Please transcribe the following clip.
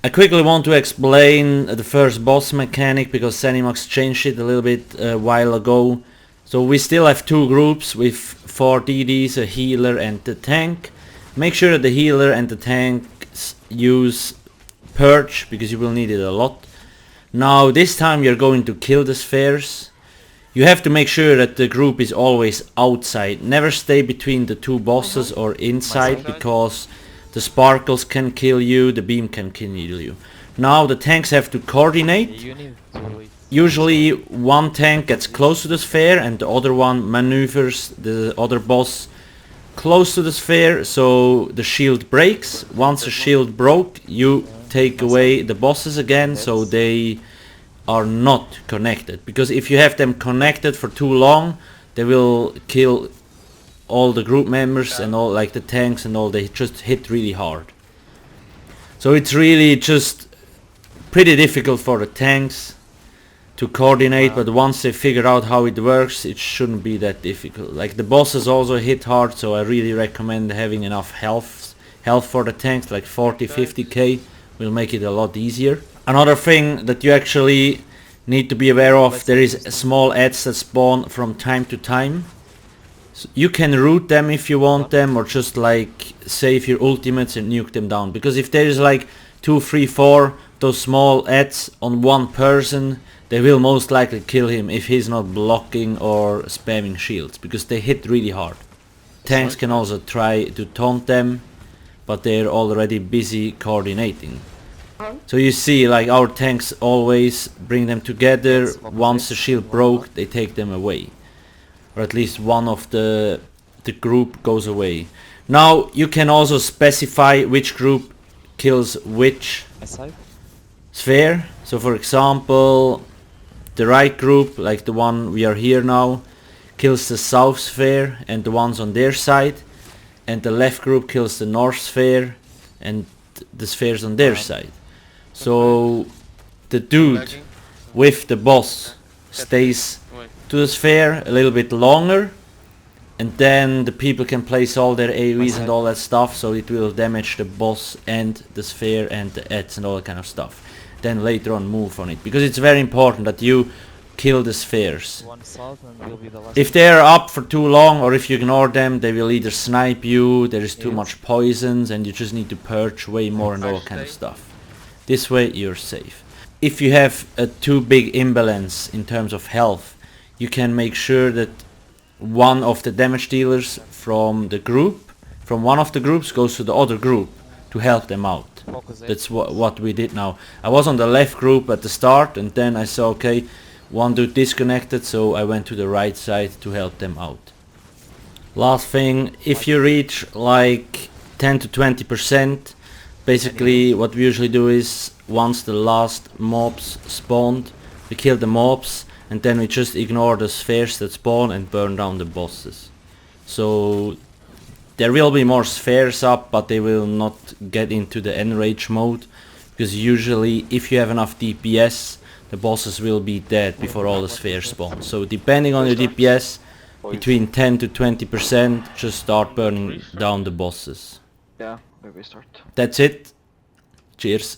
I quickly want to explain the first boss mechanic because Zenimax changed it a little bit a while ago. So we still have two groups with 4 DDs, a healer and the tank. Make sure that the healer and the tank use Purge because you will need it a lot. Now this time you're going to kill the spheres. You have to make sure that the group is always outside. Never stay between the two bosses or inside because the sparkles can kill you, the beam can kill you. Now the tanks have to coordinate. Usually one tank gets close to the sphere and the other one maneuvers the other boss close to the sphere so the shield breaks. Once the shield broke, you take away the bosses again so they are not connected, because if you have them connected for too long they will kill all the group members and all, like the tanks and all, they just hit really hard. So it's really just pretty difficult for the tanks to coordinate, but once they figure out how it works it shouldn't be that difficult. Like the bosses also hit hard, so I really recommend having enough health for the tanks, like 40-50k will make it a lot easier. Another thing that you actually need to be aware of, there is small ads that spawn from time to time. So you can root them if you want them, or just like save your ultimates and nuke them down. Because if there is like 2, 3, 4 those small ads on one person, they will most likely kill him if he's not blocking or spamming shields, because they hit really hard. Tanks can also try to taunt them, but they're already busy coordinating. So you see, like our tanks always bring them together. Once the shield broke, they take them away, or at least one of the group goes away. Now you can also specify which group kills which sphere. So for example, the right group, like the one we are here now, kills the south sphere and the ones on their side, and the left group kills the north sphere and the spheres on their side. So the dude with the boss stays to the sphere a little bit longer, and then the people can place all their AoEs and all that stuff, so it will damage the boss and the sphere and the ads and all that kind of stuff. Then later on move on it, because it's very important that you kill the spheres. If they are up for too long, or if you ignore them, they will either snipe you, there is too much poisons, and you just need to purge way more and all kind of stuff. This way you're safe. If you have a too big imbalance in terms of health, you can make sure that one of the damage dealers from one of the groups goes to the other group to help them out. That's what we did now. I was on the left group at the start, and then I saw, okay, one dude disconnected, so I went to the right side to help them out. Last thing, if you reach like 10 to 20%, basically what we usually do is, once the last mobs spawned, we kill the mobs, and then we just ignore the spheres that spawn and burn down the bosses. So there will be more spheres up, but they will not get into the enrage mode, because usually if you have enough DPS, the bosses will be dead before all the spheres spawn. So depending on your DPS, between 10 to 20%, just start burning down the bosses. Yeah, where we start. That's it. Cheers.